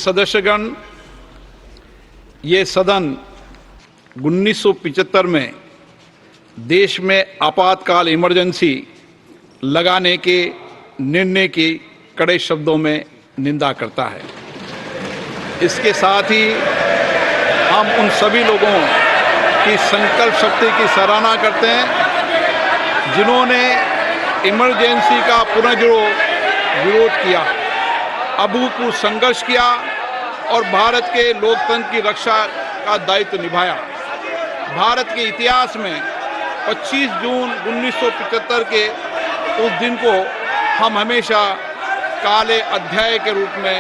सदस्यगण, ये सदन 1975 में देश में आपातकाल इमरजेंसी लगाने के निर्णय की कड़े शब्दों में निंदा करता है। इसके साथ ही हम उन सभी लोगों की संकल्प शक्ति की सराहना करते हैं जिन्होंने इमरजेंसी का पुनर्विरोध किया, अभूतपूर्व संघर्ष किया और भारत के लोकतंत्र की रक्षा का दायित्व निभाया। भारत के इतिहास में 25 जून 1975 के उस दिन को हम हमेशा काले अध्याय के रूप में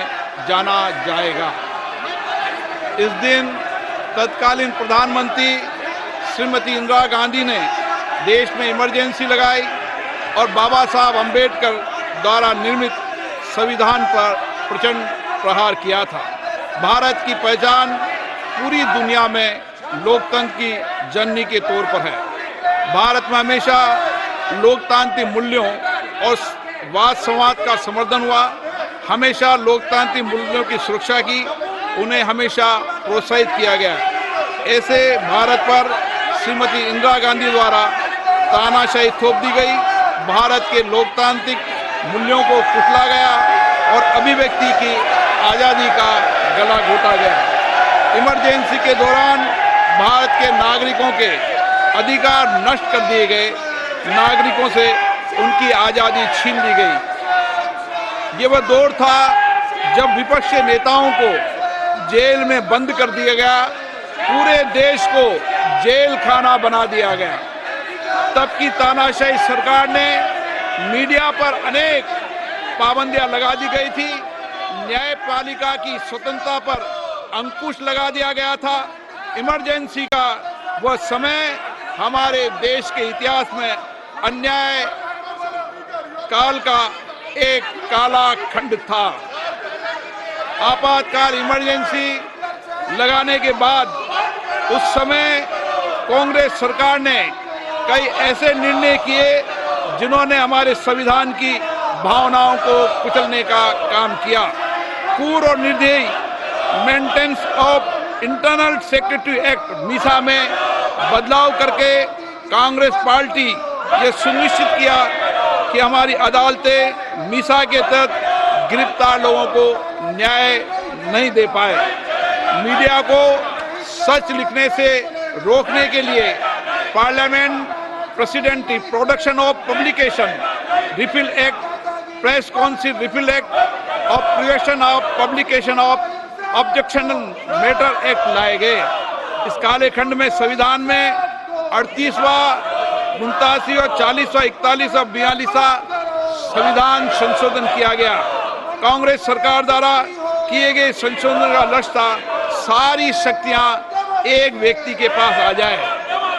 जाना जाएगा। इस दिन तत्कालीन प्रधानमंत्री श्रीमती इंदिरा गांधी ने देश में इमरजेंसी लगाई और बाबा साहब अम्बेडकर द्वारा निर्मित संविधान पर प्रचंड प्रहार किया था। भारत की पहचान पूरी दुनिया में लोकतंत्र की जननी के तौर पर है। भारत में हमेशा लोकतांत्रिक मूल्यों और वाद संवाद का समर्थन हुआ, हमेशा लोकतांत्रिक मूल्यों की सुरक्षा की, उन्हें हमेशा प्रोत्साहित किया गया। ऐसे भारत पर श्रीमती इंदिरा गांधी द्वारा तानाशाही थोप दी गई, भारत के लोकतांत्रिक मूल्यों को कुचला गया और अभिव्यक्ति की आज़ादी का गला घोटा गया। इमरजेंसी के दौरान भारत के नागरिकों के अधिकार नष्ट कर दिए गए, नागरिकों से उनकी आज़ादी छीन ली गई। ये वह दौर था जब विपक्ष के नेताओं को जेल में बंद कर दिया गया, पूरे देश को जेल खाना बना दिया गया। तब की तानाशाही सरकार ने मीडिया पर अनेक पाबंदियां लगा दी गई थी, न्यायपालिका की स्वतंत्रता पर अंकुश लगा दिया गया था। इमरजेंसी का वह समय हमारे देश के इतिहास में अन्याय काल का एक काला खंड था। आपातकाल इमरजेंसी लगाने के बाद उस समय कांग्रेस सरकार ने कई ऐसे निर्णय किए जिन्होंने हमारे संविधान की भावनाओं को कुचलने का काम किया। पूर्व और निर्दयी maintenance of internal secretary act Misa में बदलाव करके कांग्रेस पार्टी ये सुनिश्चित किया कि हमारी अदालतें मीसा के तहत गिरफ्तार लोगों को न्याय नहीं दे पाए। मीडिया को सच लिखने से रोकने के लिए parliament president production of publication repeal act, press council repeal act और prevention of publication of objectionable matter act लाए गए। इस काले खंड में संविधान में 38वां, 89वां, 40वां, 41वां, 42वां संविधान संशोधन किया गया। कांग्रेस सरकार द्वारा किए गए संशोधन का लक्ष्य था सारी शक्तियां एक व्यक्ति के पास आ जाए,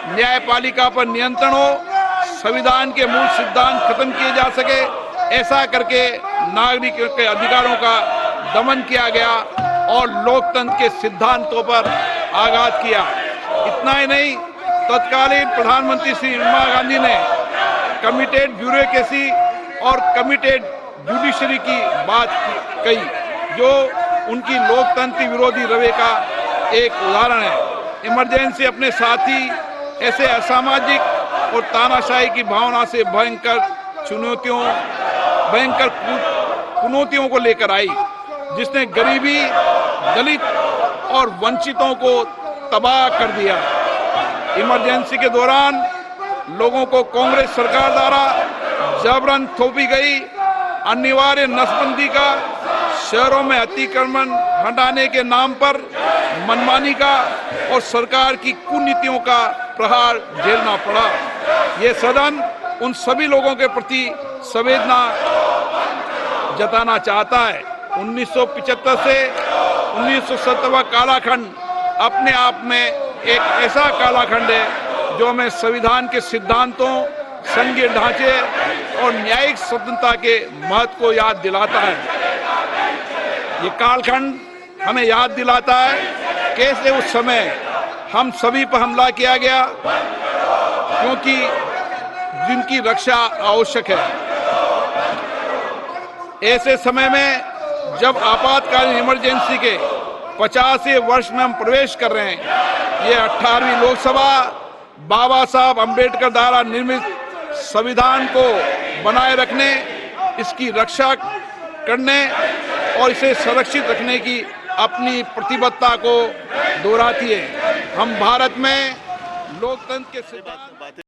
न्यायपालिका पर नियंत्रण हो, संविधान के मूल सिद्धांत खत्म किए जा सके। ऐसा करके नागरिकों के अधिकारों का दमन किया गया और लोकतंत्र के सिद्धांतों पर आघात किया। इतना ही नहीं, तत्कालीन प्रधानमंत्री श्री इंदिरा गांधी ने कमिटेड ब्यूरोक्रेसी और कमिटेड जुडिशरी की बात कही, जो उनकी लोकतंत्र विरोधी रवैये का एक उदाहरण है। इमरजेंसी अपने साथ ही ऐसे असामाजिक और तानाशाही की भावना से भयंकर चुनौतियों को लेकर आई, जिसने गरीबी, दलित और वंचितों को तबाह कर दिया। इमरजेंसी के दौरान लोगों को कांग्रेस सरकार द्वारा जबरन थोपी गई अनिवार्य नसबंदी का, शहरों में अतिक्रमण हटाने के नाम पर मनमानी का और सरकार की कुनीतियों का प्रहार झेलना पड़ा। ये सदन उन सभी लोगों के प्रति संवेदना जताना चाहता है। 1975 से 1970 कालाखंड अपने आप में एक ऐसा कालाखंड है जो हमें संविधान के सिद्धांतों, संघीय ढांचे और न्यायिक स्वतंत्रता के महत्व को याद दिलाता है। ये कालखंड हमें याद दिलाता है कैसे उस समय हम सभी पर हमला किया गया, क्योंकि जिनकी रक्षा आवश्यक है। ऐसे समय में जब आपातकालीन इमरजेंसी के 50वें वर्ष में हम प्रवेश कर रहे हैं, ये 18वीं लोकसभा बाबा साहब अंबेडकर द्वारा निर्मित संविधान को बनाए रखने, इसकी रक्षा करने और इसे संरक्षित रखने की अपनी प्रतिबद्धता को दोहराती है। हम भारत में लोकतंत्र के सिद्धांत